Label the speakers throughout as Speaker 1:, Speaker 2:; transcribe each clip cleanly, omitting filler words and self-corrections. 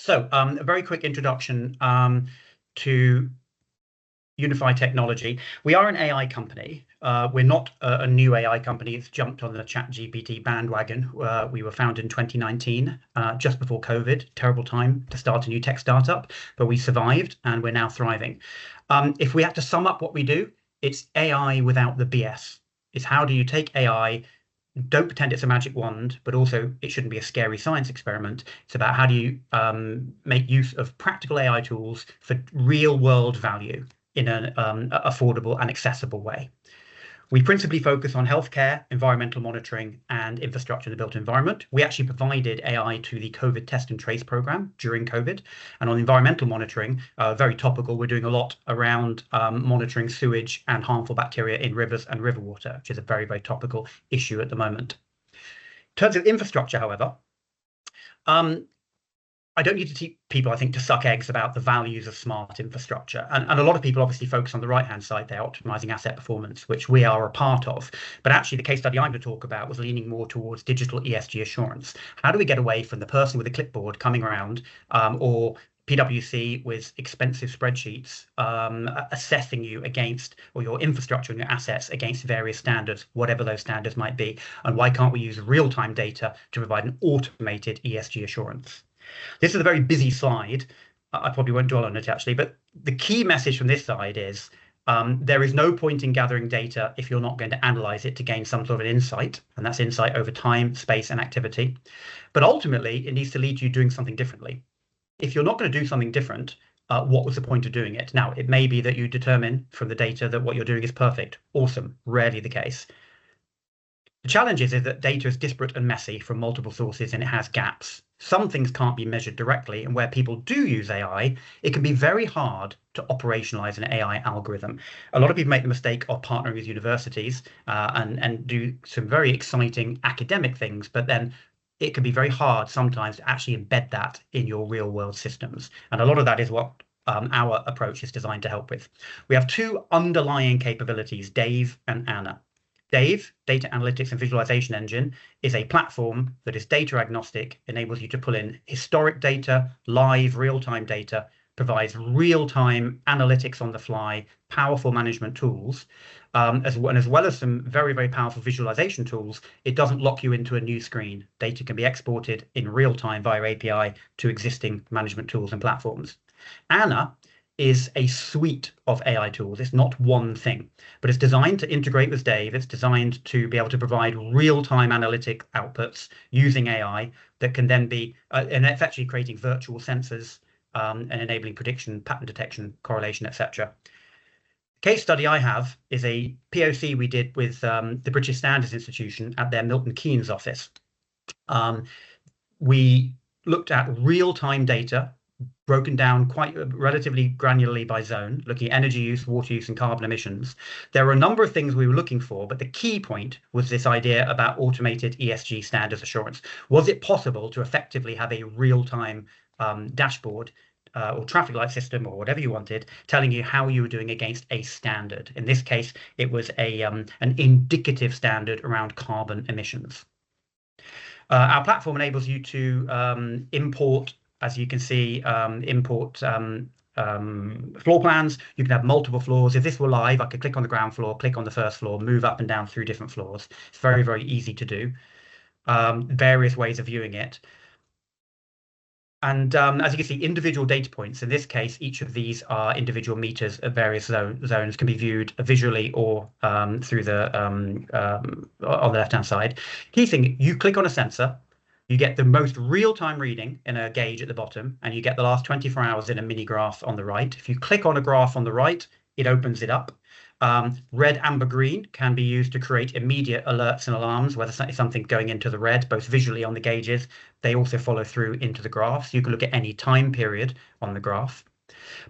Speaker 1: So a very quick introduction to UnifAI Technology. We are an AI company. We're not a new AI company. It's jumped on the ChatGPT bandwagon. We were founded in 2019, just before COVID. Terrible time to start a new tech startup, but we survived and we're now thriving. If we had to sum up what we do, it's AI without the BS. It's how do you take AI, don't pretend it's a magic wand, but also it shouldn't be a scary science experiment. It's about how do you make use of practical AI tools for real world value in an affordable and accessible way. We principally focus on healthcare, environmental monitoring, and infrastructure in the built environment. We actually provided AI to the COVID test and trace program during COVID. And on environmental monitoring, very topical, we're doing a lot around monitoring sewage and harmful bacteria in rivers and river water, which is a very, very topical issue at the moment. In terms of infrastructure, however, I don't need to teach people, I think, to suck eggs about the values of smart infrastructure. And a lot of people obviously focus on the right-hand side there, optimizing asset performance, which we are a part of. But actually, the case study I'm going to talk about was leaning more towards digital ESG assurance. How do we get away from the person with a clipboard coming around or PwC with expensive spreadsheets assessing you against, or your infrastructure and your assets against various standards, whatever those standards might be? And why can't we use real-time data to provide an automated ESG assurance? This is a very busy slide. I probably won't dwell on it actually, but the key message from this side is there is no point in gathering data if you're not going to analyze it to gain some sort of an insight, and that's insight over time, space, and activity. But ultimately, it needs to lead to you doing something differently. If you're not going to do something different, what was the point of doing it? Now, it may be that you determine from the data that what you're doing is perfect. Awesome. Rarely the case. The challenge is that data is disparate and messy from multiple sources, and it has gaps. Some things can't be measured directly, and where people do use AI, it can be very hard to operationalize an AI algorithm. A lot of people make the mistake of partnering with universities and do some very exciting academic things, but then it can be very hard sometimes to actually embed that in your real world systems. And a lot of that is what our approach is designed to help with. We have two underlying capabilities, Dave and Anna. Dave, Data Analytics and Visualization Engine, is a platform that is data agnostic, enables you to pull in historic data, live real-time data, provides real-time analytics on the fly, powerful management tools, as well as some very, very powerful visualization tools. It doesn't lock you into a new screen. Data can be exported in real time via API to existing management tools and platforms. Anna is a suite of AI tools. It's not one thing, but it's designed to integrate with Dave. It's designed to be able to provide real-time analytic outputs using AI that can then be, and it's actually creating virtual sensors and enabling prediction, pattern detection, correlation, etc. The case study I have is a POC we did with the British Standards Institution at their Milton Keynes office. We looked at real-time data broken down quite relatively granularly by zone, looking at energy use, water use, and carbon emissions. There were a number of things we were looking for, but the key point was this idea about automated ESG standards assurance. Was it possible to effectively have a real-time dashboard or traffic light system or whatever you wanted, telling you how you were doing against a standard? In this case, it was an indicative standard around carbon emissions. Our platform enables you to import, as you can see, import floor plans. You can have multiple floors. If this were live, I could click on the ground floor, click on the first floor, move up and down through different floors. It's very, very easy to do. Various ways of viewing it. And as you can see, individual data points. In this case, each of these are individual meters of various zones, can be viewed visually or through the on the left-hand side. Key thing, you click on a sensor, you get the most real-time reading in a gauge at the bottom, and you get the last 24 hours in a mini graph on the right. If you click on a graph on the right, it opens it up. Red, amber, green can be used to create immediate alerts and alarms, whether something's going into the red, both visually on the gauges. They also follow through into the graph. So you can look at any time period on the graph.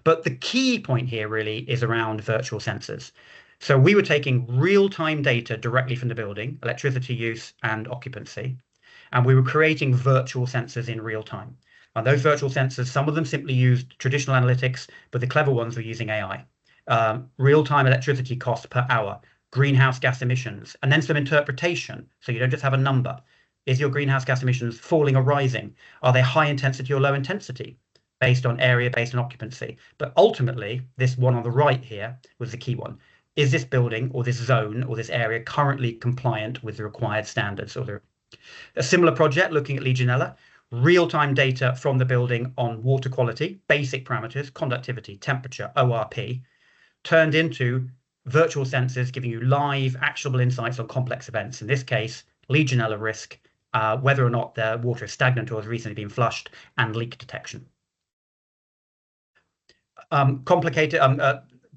Speaker 1: But the key point here really is around virtual sensors. So we were taking real-time data directly from the building, electricity use and occupancy, and we were creating virtual sensors in real time. And those virtual sensors, some of them simply used traditional analytics, but the clever ones were using AI. Real-time electricity costs per hour, greenhouse gas emissions, and then some interpretation. So you don't just have a number. Is your greenhouse gas emissions falling or rising? Are they high intensity or low intensity? based on area, based on occupancy. But ultimately, this one on the right here was the key one. Is this building or this zone or this area currently compliant with the required standards? A similar project looking at Legionella, real-time data from the building on water quality, basic parameters, conductivity, temperature, ORP, turned into virtual sensors giving you live, actionable insights on complex events. In this case, Legionella risk, whether or not the water is stagnant or has recently been flushed, and leak detection. Complicated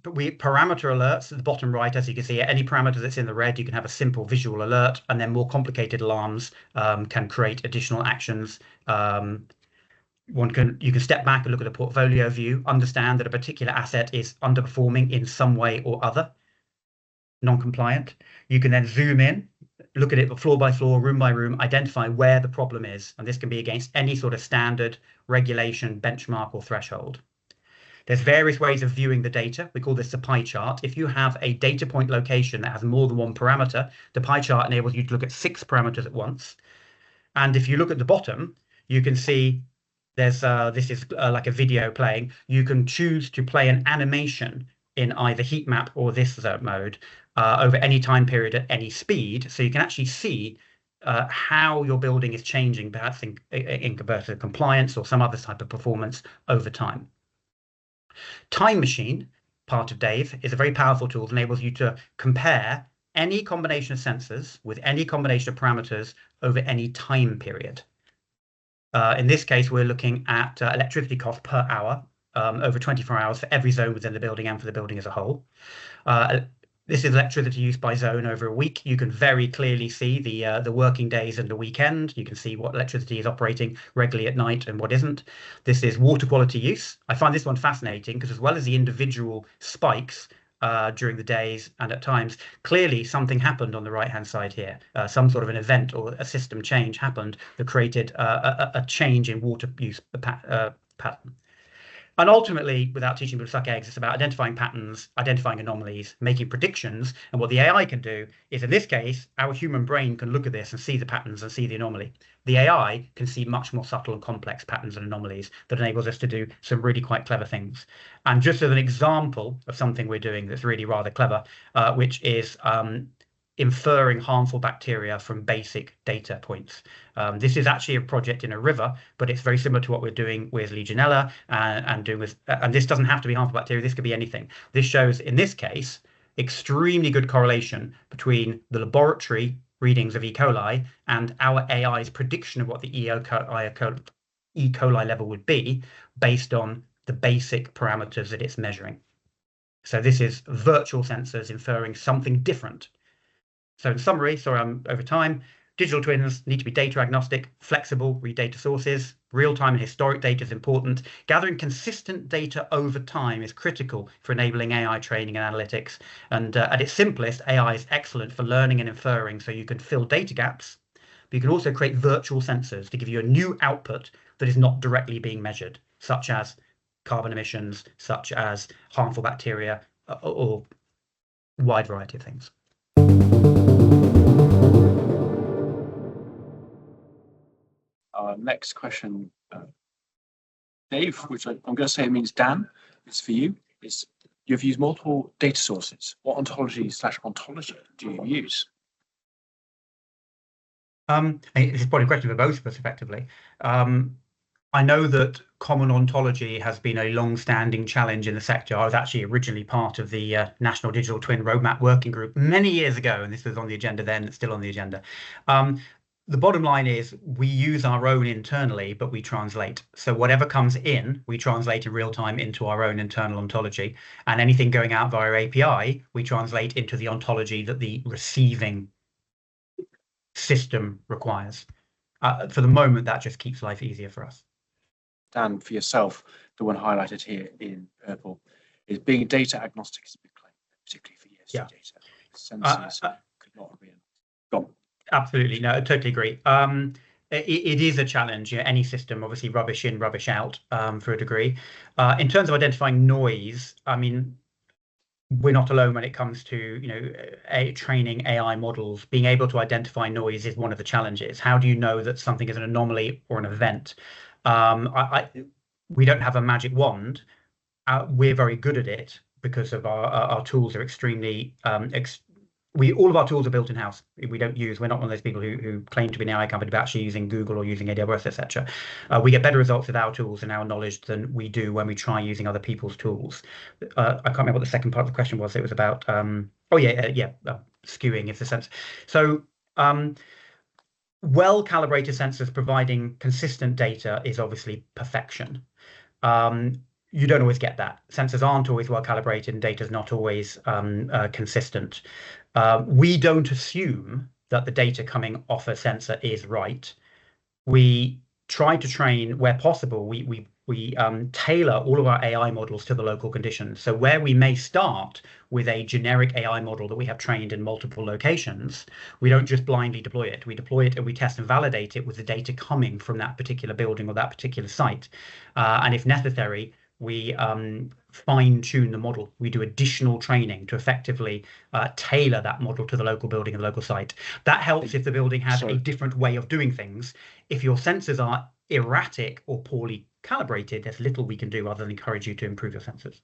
Speaker 1: parameter alerts at the bottom right, as you can see, any parameter that's in the red, you can have a simple visual alert, and then more complicated alarms can create additional actions. You can step back and look at a portfolio view, understand that a particular asset is underperforming in some way or other, non-compliant. You can then zoom in, look at it floor by floor, room by room, identify where the problem is, and this can be against any sort of standard, regulation, benchmark, or threshold. There's various ways of viewing the data. We call this a pie chart. If you have a data point location that has more than one parameter, the pie chart enables you to look at 6 parameters at once. And if you look at the bottom, you can see there's this is like a video playing. You can choose to play an animation in either heat map or this mode over any time period at any speed. So you can actually see how your building is changing, perhaps in converted compliance or some other type of performance over time. Time Machine, part of Dave, is a very powerful tool that enables you to compare any combination of sensors with any combination of parameters over any time period. In this case, we're looking at electricity cost per hour over 24 hours for every zone within the building and for the building as a whole. This is electricity use by zone over a week. You can very clearly see the working days and the weekend. You can see what electricity is operating regularly at night and what isn't. This is water quality use. I find this one fascinating because as well as the individual spikes during the days and at times, clearly something happened on the right-hand side here. Some sort of an event or a system change happened that created a change in water use pattern. And ultimately, without teaching people to suck eggs, it's about identifying patterns, identifying anomalies, making predictions. And what the AI can do is, in this case, our human brain can look at this and see the patterns and see the anomaly. The AI can see much more subtle and complex patterns and anomalies that enables us to do some really quite clever things. And just as an example of something we're doing that's really rather clever, which is inferring harmful bacteria from basic data points. This is actually a project in a river, but it's very similar to what we're doing with Legionella and doing with, and this doesn't have to be harmful bacteria. This could be anything. This shows, in this case, extremely good correlation between the laboratory readings of E. coli and our AI's prediction of what the E. coli level would be based on the basic parameters that it's measuring. So this is virtual sensors inferring something different. So in summary, sorry, I'm over time, digital twins need to be data agnostic, flexible, read data sources, real-time and historic data is important. Gathering consistent data over time is critical for enabling AI training and analytics. And at its simplest, AI is excellent for learning and inferring, so you can fill data gaps, but you can also create virtual sensors to give you a new output that is not directly being measured, such as carbon emissions, such as harmful bacteria, or a wide variety of things.
Speaker 2: Our next question, Dave, which I'm going to say means Dan, is for you. You've used multiple data sources. What ontology/ontology do you use?
Speaker 1: It's probably a question for both of us, effectively. I know that common ontology has been a long-standing challenge in the sector. I was actually originally part of the National Digital Twin Roadmap Working Group many years ago, and this was on the agenda then, it's still on the agenda. The bottom line is we use our own internally, but we translate. So whatever comes in, we translate in real time into our own internal ontology. And anything going out via API, we translate into the ontology that the receiving system requires. For the moment, that just keeps life easier for us.
Speaker 2: Dan, for yourself, the one highlighted here in purple is being data agnostic is a big claim, particularly for ESG data. Sensors could not be gone.
Speaker 1: Absolutely, no, I totally agree. It is a challenge. Any system, obviously, rubbish in, rubbish out, for a degree. In terms of identifying noise, I mean, we're not alone when it comes to training AI models. Being able to identify noise is one of the challenges. How do you know that something is an anomaly or an event? we don't have a magic wand. We're very good at it because of our tools are extremely all of our tools are built in house. We're not one of those people who claim to be an AI company but actually using Google or using AWS, etc. We get better results with our tools and our knowledge than we do when we try using other people's tools. I can't remember what the second part of the question was. It was about skewing is the sense. So well calibrated sensors providing consistent data is obviously perfection. You don't always get that. Sensors aren't always well calibrated and data is not always consistent. We don't assume that the data coming off a sensor is right. We try to train where possible. We tailor all of our AI models to the local conditions. So where we may start with a generic AI model that we have trained in multiple locations, we don't just blindly deploy it. We deploy it and we test and validate it with the data coming from that particular building or that particular site. And if necessary, we fine tune the model. We do additional training to effectively tailor that model to the local building and local site. That helps if the building has a different way of doing things. If your sensors are erratic or poorly calibrated, there's little we can do other than encourage you to improve your sensors.